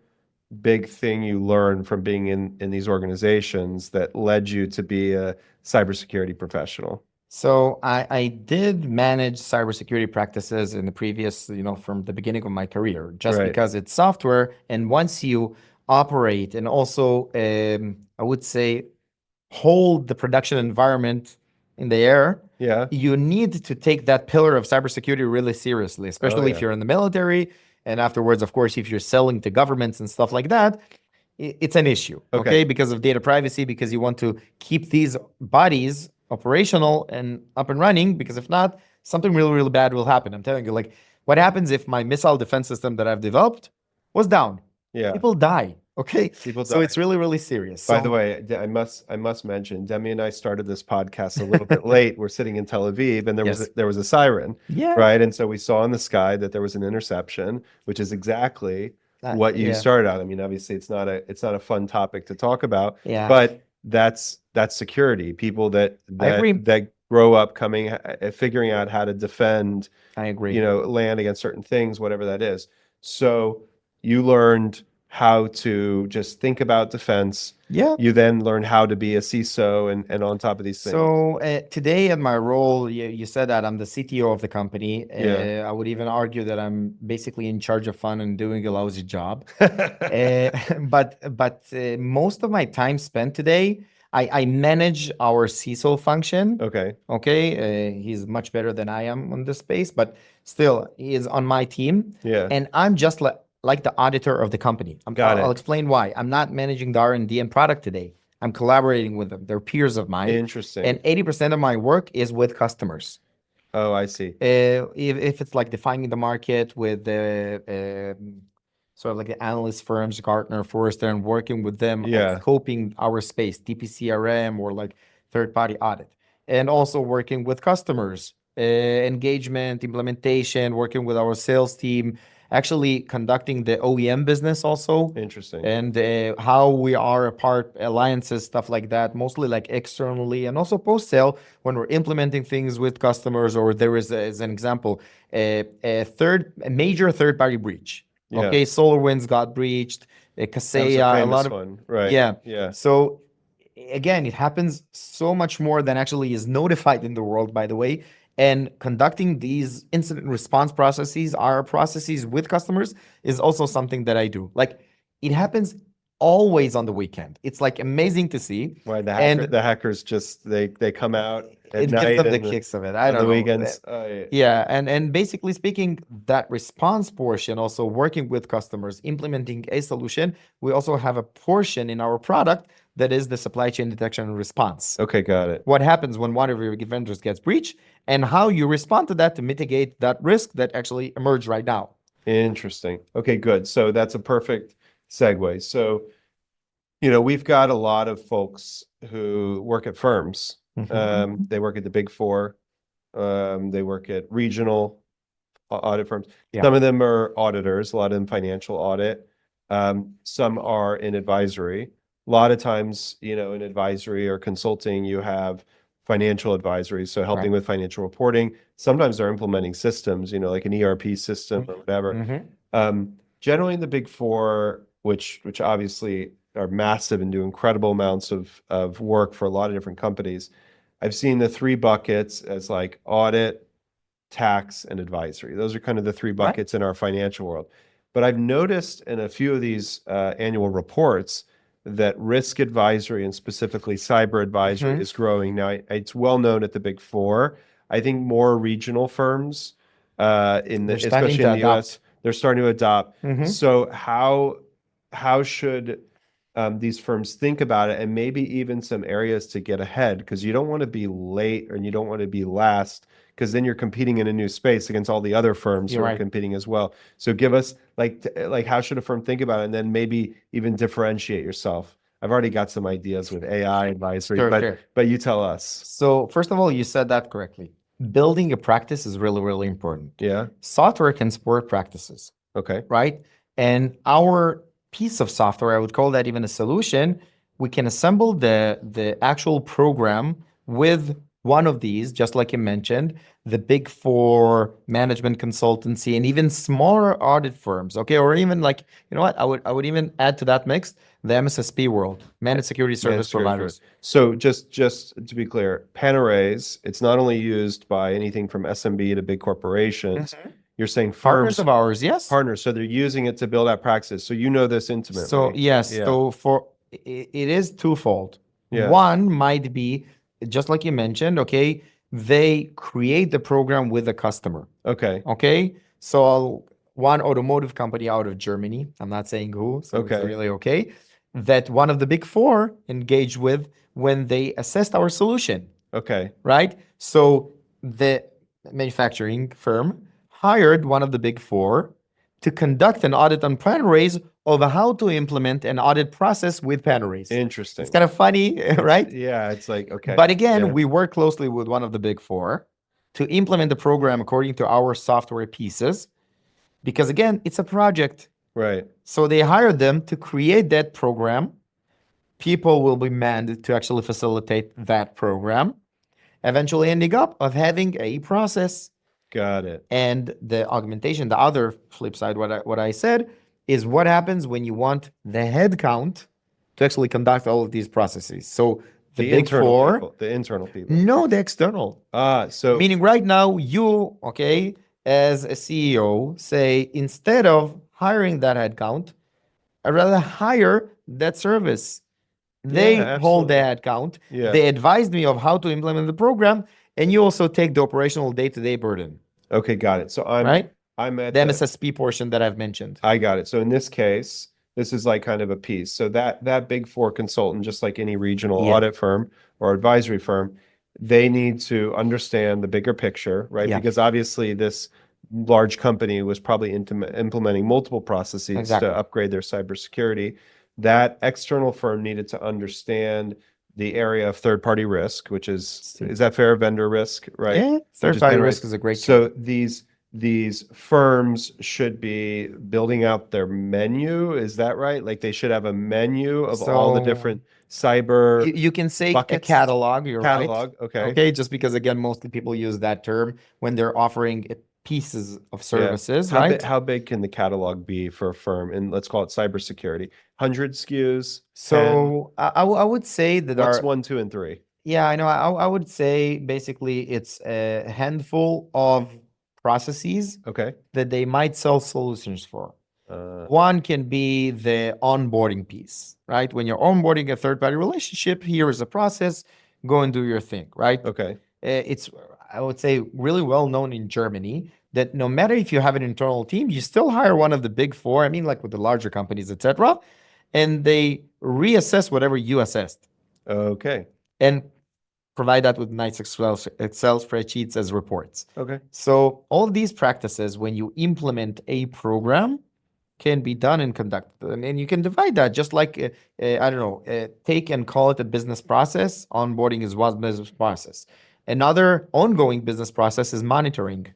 big thing you learned from being in these organizations that led you to be a cybersecurity professional? So I did manage cybersecurity practices in the previous, from the beginning of my career, just Right. because it's software. And once you operate and also, I would say, hold the production environment in the air, Yeah. you need to take that pillar of cybersecurity really seriously, especially if yeah. you're in the military. And afterwards, of course, if you're selling to governments and stuff like that, it's an issue, okay? Because of data privacy, because you want to keep these bodies operational and up and running, because if not, something really, really bad will happen. I'm telling you, like, what happens if my missile defense system that I've developed was down? Yeah. People die, okay? People So die. it's really, really serious. By So the way, I must mention, Demi and I started this podcast a little bit late. We're sitting in Tel Aviv, and Yes. there was a siren, yeah, right? And so we saw in the sky that there was an interception, which is exactly what you yeah, started on. I mean, obviously, it's not a fun topic to talk about, yeah. but that's security. People that I agree. that grow up figuring out how to defend, I agree. land against certain things, whatever that is. So you learned how to just think about defense. Yeah. You then learn how to be a CISO and on top of these things. So today in my role, you said that I'm the CTO of the company. Yeah. I would even argue that I'm basically in charge of fun and doing a lousy job. But most of my time spent today, I manage our CISO function. Okay. Okay, he's much better than I am on this space, but still, he is on my team, Yeah. and I'm just like the auditor of the company. Got I'll it. explain why. I'm not managing the R&D and product today. I'm collaborating with them. They're peers of mine, Interesting. and 80% of my work is with customers. Oh, I see. If it's like defining the market with the sort of like the analyst firms, Gartner, Forrester, and working with them on Yeah. scoping our space, DPCRM or like third-party audit, and also working with customers, engagement, implementation, working with our sales team, actually conducting the OEM business also, Interesting. and how we are a part alliances, stuff like that, mostly like externally and also post-sale when we're implementing things with customers, or there is, as an example, a major third-party breach. Yeah. Okay, SolarWinds got breached, That was a Kaseya, a lot famous of one, right? yeah. Yeah. So again, it happens so much more than actually is notified in the world, by the way. And conducting these incident response processes, our processes with customers, is also something that I do. Like, it happens always on the weekend. It's like amazing to see. Why And the hackers just they come out at it night gives them the and kicks of it. I on the don't know. weekends. Oh, yeah. Yeah, and basically speaking, that response portion, also working with customers, implementing a solution, we also have a portion in our product that is the supply chain detection and response. Okay, got it. What happens when one of your vendors gets breached, and how you respond to that to mitigate that risk that actually emerged right now. Interesting. Okay, good. So that's a perfect segue. So, we've got a lot of folks who work at firms. They work at the Big Four. They work at regional audit firms. Yeah. Some of them are auditors, a lot of them financial audit. Some are in advisory. A lot of times, in advisory or consulting, you have financial advisory, so helping with financial reporting. Sometimes they're implementing systems, like an ERP system or whatever. Generally in the Big Four, which obviously are massive and do incredible amounts of work for a lot of different companies, I've seen the three buckets as like audit, tax, and advisory. Those are kind of the three buckets in our financial world. But I've noticed in a few of these annual reports that risk advisory and specifically cyber advisory is growing. Now, it's well known at the Big Four. I think more regional firms, especially in the US, they're starting to adopt. So how should these firms think about it, and maybe even some areas to get ahead, because you don't want to be late and you don't want to be last, because then you're competing in a new space against all the other firms who are competing as well. So give us like how should a firm think about it, and then maybe even differentiate yourself. I've already got some ideas with AI advisory, but you tell us. So first of all, you said that correctly. Building a practice is really, really important. Yeah. Software can support practices. Okay. Right? And our piece of software, I would call that even a solution, we can assemble the actual program with one of these, just like you mentioned, the Big Four management consultancy, and even smaller audit firms. Okay, or even like, you know what, I would even add to that mix the MSSP world, managed security service providers. So just to be clear, Panoways, it's not only used by anything from SMB to big corporations. You're saying firms, partners of ours, yes. Partners, so they're using it to build out practices. So you know this intimately. So yes, so it is twofold. Yeah. One might be, just like you mentioned, okay, they create the program with the customer. Okay. So one automotive company out of Germany, I'm not saying who, so it's really okay, that one of the Big Four engaged with when they assessed our solution. Right? So the manufacturing firm hired one of the Big Four to conduct an audit on Panoways of how to implement an audit process with Panoways. Interesting. It's kind of funny, right? Yeah, it's like, okay. But again, we work closely with one of the Big Four to implement the program according to our software pieces, because again, it's a project. Right. So they hired them to create that program. People will be manned to actually facilitate that program, eventually ending up of having a process. Got it. And the augmentation, the other flip side, what I said, is what happens when you want the headcount to actually conduct all of these processes. So the big internal four, people, the internal people. no, the external. So Meaning right now, you, okay, as a CEO, say, instead of hiring that headcount, I'd rather hire that service. They yeah, hold the absolutely. headcount. Yeah. They advised me of how to implement the program, and you also take the operational day-to-day burden, Okay, got it. So right? I'm at The MSSP portion that I've mentioned. I got it. So in this case, this is like kind of a piece. So that big four consultant, just like any regional Yeah. audit firm or advisory firm, they need to understand the bigger picture, right? Yeah. Because obviously this large company was probably implementing multiple processes Exactly. to upgrade their cybersecurity. That external firm needed to understand the area of third-party risk, which is that fair? Vendor risk, right? Yeah, third-party risk is a great term. So these firms should be building out their menu. Is that right? Like they should have a menu of all the So different cyber you can say a buckets? catalog, you're right. Catalog, okay. Okay, just because again, mostly people use that term when they're offering pieces of services, How right? how big can the catalog be for a firm? And let's call it cybersecurity. 100 SKUs, 10. So I would say that What's our 1, 2, and 3? yeah, I know. I would say basically it's a handful of processes Okay. that they might sell solutions for. Uh, One can be the onboarding piece, right? When you're onboarding a third-party relationship, here is a process, go and do your thing, right? okay. It's, I would say, really well known in Germany that no matter if you have an internal team, you still hire one of the big four, I mean, like with the larger companies, etc., and they reassess whatever you assessed Okay. and provide that with nice Excel spreadsheets as reports. Okay. So all of these practices, when you implement a program, can be done and conducted. And you can divide that just like, I don't know, take and call it a business process. Onboarding is one business process. Another ongoing business process is monitoring.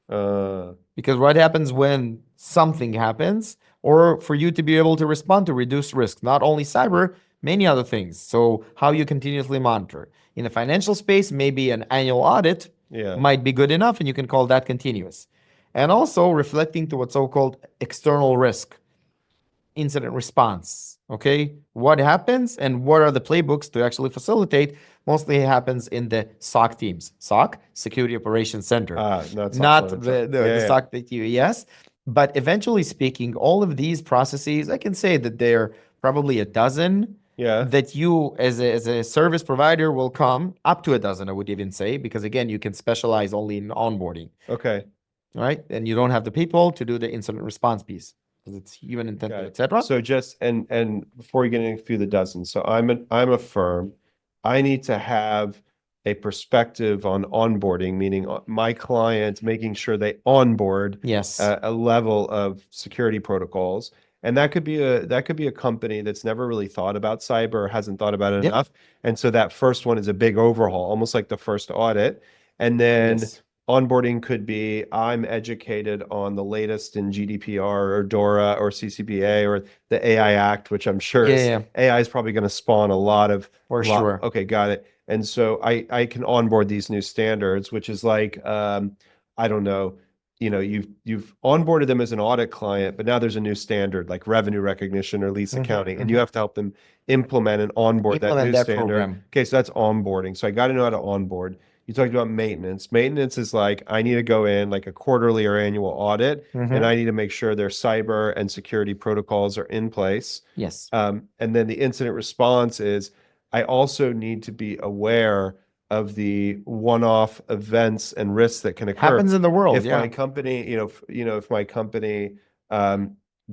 Because what happens when something happens, or for you to be able to respond to reduce risk, not only cyber, many other things. So how you continuously monitor. In the financial space, maybe an annual audit Yeah. might be good enough, and you can call that continuous. And also reflecting to what's so-called external risk, incident response. Okay, what happens and what are the playbooks to actually facilitate? Mostly it happens in the SOC teams. SOC, Security Operations Center, not the SOC that you, yes. But eventually speaking, all of these processes, I can say that they're probably a dozen. Yeah. That you as a service provider will come up to a dozen, I would even say, because again, you can specialize only in onboarding. Okay. Right? And you don't have the people to do the incident response piece because it's human intended, etc. So just and before you get into a few of the dozens, so I'm a firm. I need to have a perspective on onboarding, meaning my client making sure they onboard Yes. a level of security protocols. And that could be a company that's never really thought about cyber or hasn't thought about it enough. And so that first one is a big overhaul, almost like the first audit. And then onboarding could be I'm educated on the latest in GDPR or DORA or CCPA or the AI Act, which I'm sure AI is probably going to spawn a lot of. For sure. Okay, got it. And so I can onboard these new standards, which is like I don't know. You've onboarded them as an audit client, but now there's a new standard like revenue recognition or lease accounting, and you have to help them implement and onboard that new standard. Program. Okay, so that's onboarding. So I got to know how to onboard. You talked about maintenance. Maintenance is like I need to go in like a quarterly or annual audit, and I need to make sure their cyber and security protocols are in place. Yes. And then the incident response is I also need to be aware of the one-off events and risks that can occur. Happens in the world. If my company, if my company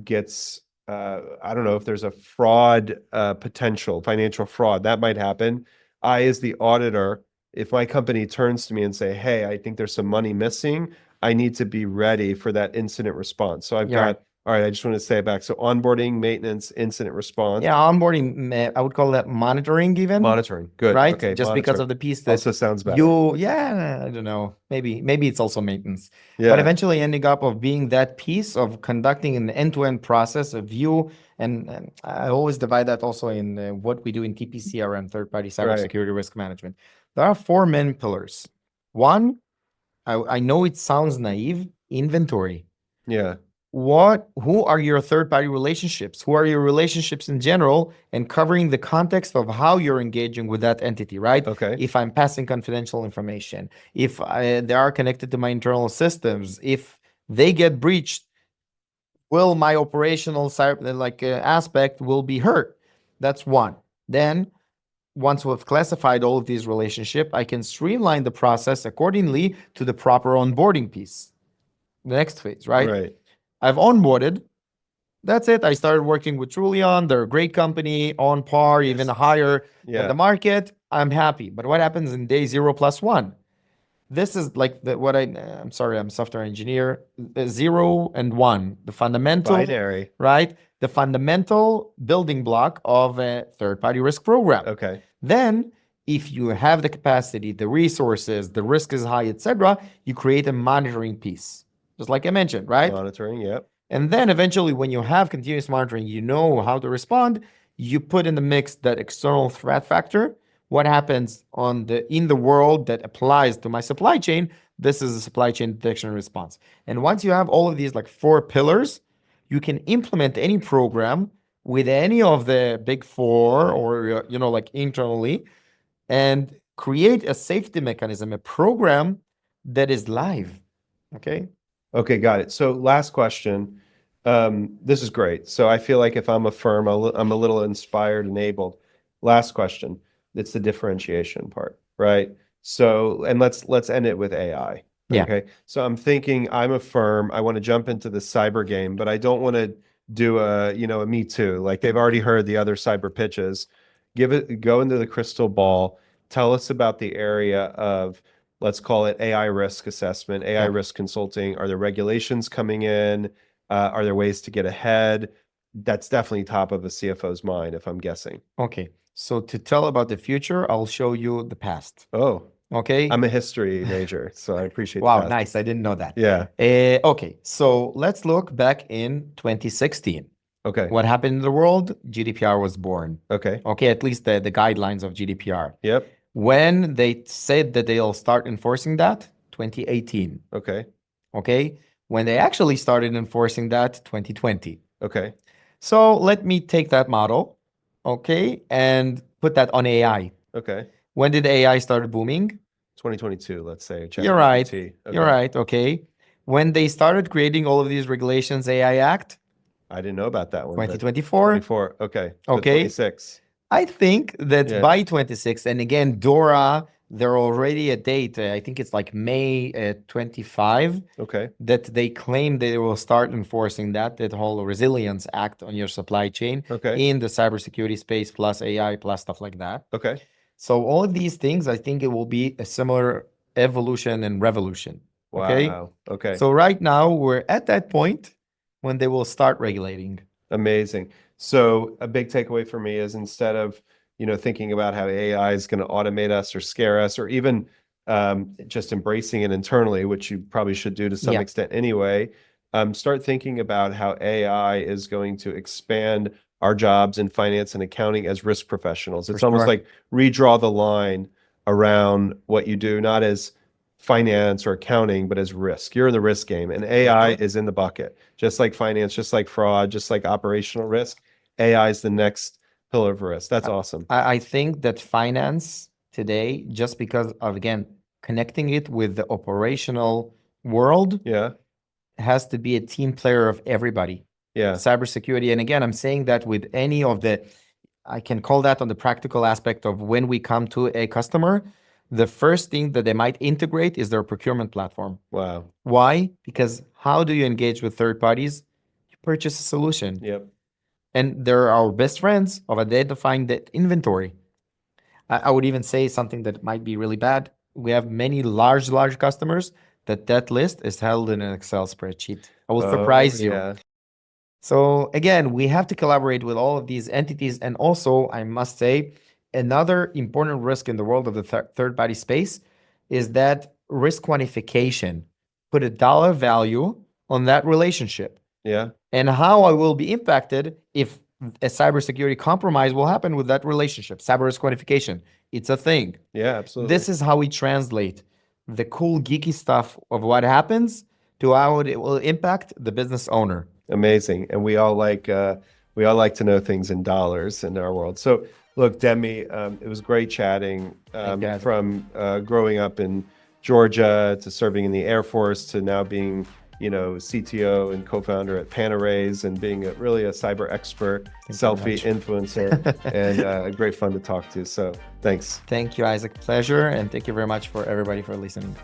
gets, I don't know, if there's a fraud potential, financial fraud, that might happen. I, as the auditor, if my company turns to me and say, hey, I think there's some money missing, I need to be ready for that incident response. So I've got, all right, I just want to say it back. So onboarding, maintenance, incident response. Yeah, onboarding, I would call that monitoring even. Monitoring, good. Right? Okay, just because of the piece that also sounds better. I don't know. Maybe it's also maintenance. Yeah. But eventually ending up of being that piece of conducting an end-to-end process of view. And I always divide that also in what we do in TPCRM, third-party cybersecurity risk management. There are 4 main pillars. One, I know it sounds naive, inventory. Yeah. who are your third-party relationships? Who are your relationships in general? And covering the context of how you're engaging with that entity, right? Okay. If I'm passing confidential information, if they are connected to my internal systems, if they get breached, will my operational aspect will be hurt? That's one. Then once we've classified all of these relationships, I can streamline the process accordingly to the proper onboarding piece. The next phase, right? Right. I've onboarded. That's it. I started working with Trullion. They're a great company, on par, even higher than the market. I'm happy. But what happens in day 0+1? This is like I'm sorry, I'm a software engineer. 0 and 1, the fundamental Binary. right? The fundamental building block of a third-party risk program. Okay. Then, if you have the capacity, the resources, the risk is high, etc., you create a monitoring piece, just like I mentioned, right? Monitoring. Yep. And then eventually, when you have continuous monitoring, you know how to respond. You put in the mix that external threat factor. What happens in the world that applies to my supply chain? This is a supply chain detection and response. And once you have all of these like 4 pillars, you can implement any program with any of the big 4 or like internally, and create a safety mechanism, a program that is live. Okay. Okay, got it. So last question. This is great. So I feel like if I'm a firm, I'm a little inspired, enabled. Last question. It's the differentiation part, right? So, and let's end it with AI. Yeah. Okay. So I'm thinking I'm a firm, I want to jump into the cyber game, but I don't want to do a me too. Like they've already heard the other cyber pitches. Go into the crystal ball. Tell us about the area of, let's call it AI risk assessment, AI risk consulting. Are there regulations coming in? Are there ways to get ahead? That's definitely top of a CFO's mind, if I'm guessing. Okay. So to tell about the future, I'll show you the past. Oh, okay. I'm a history major, so I appreciate Wow, that. nice. I didn't know that. Yeah. Okay. So let's look back in 2016. Okay. What happened in the world? GDPR was born. Okay. Okay. At least the guidelines of GDPR. Yep. When they said that they'll start enforcing that, 2018. Okay. Okay. When they actually started enforcing that, 2020. Okay. So let me take that model, okay, and put that on AI. Okay. When did AI start booming? 2022, let's say. You're right. Okay. You're right. Okay. When they started creating all of these regulations, AI Act? I didn't know about that one. 2024. 24. Okay. Okay. 26. I think that by 26, and again, DORA, they're already a date. I think it's like May 25. Okay. That they claim they will start enforcing that whole Resilience Act on your supply chain in the cybersecurity space, plus AI, plus stuff like that. Okay. So all of these things, I think it will be a similar evolution and revolution. Okay. Wow. Okay. So right now we're at that point when they will start regulating. Amazing. So a big takeaway for me is, instead of thinking about how AI is going to automate us or scare us, or even just embracing it internally, which you probably should do to some extent anyway, start thinking about how AI is going to expand our jobs in finance and accounting as risk professionals. It's almost like redraw the line around what you do, not as finance or accounting, but as risk. You're in the risk game, and AI is in the bucket. Just like finance, just like fraud, just like operational risk, AI is the next pillar of risk. That's awesome. I think that finance today, just because of, again, connecting it with the operational world, has to be a team player of everybody. Cybersecurity. And again, I'm saying that with any of I can call that on the practical aspect of when we come to a customer, the first thing that they might integrate is their procurement platform. Wow. Why? Because how do you engage with third parties? You purchase a solution. Yep. And they're our best friends of identifying that inventory. I would even say something that might be really bad. We have many large customers that list is held in an Excel spreadsheet. I will surprise you. Yeah. So again, we have to collaborate with all of these entities. And also, I must say, another important risk in the world of the third-party space is that risk quantification. Put a dollar value on that relationship. Yeah. And how I will be impacted if a cybersecurity compromise will happen with that relationship. Cyber risk quantification. It's a thing. Yeah, absolutely. This is how we translate the cool, geeky stuff of what happens to how it will impact the business owner. Amazing. And we all like to know things in dollars in our world. So look, Demi, it was great chatting from growing up in Georgia to serving in the Air Force to now being, CTO and co-founder at Panoways and being really a cyber expert, selfie influencer, and great fun to talk to. So thanks. Thank you, Isaac. Pleasure. And thank you very much for everybody for listening.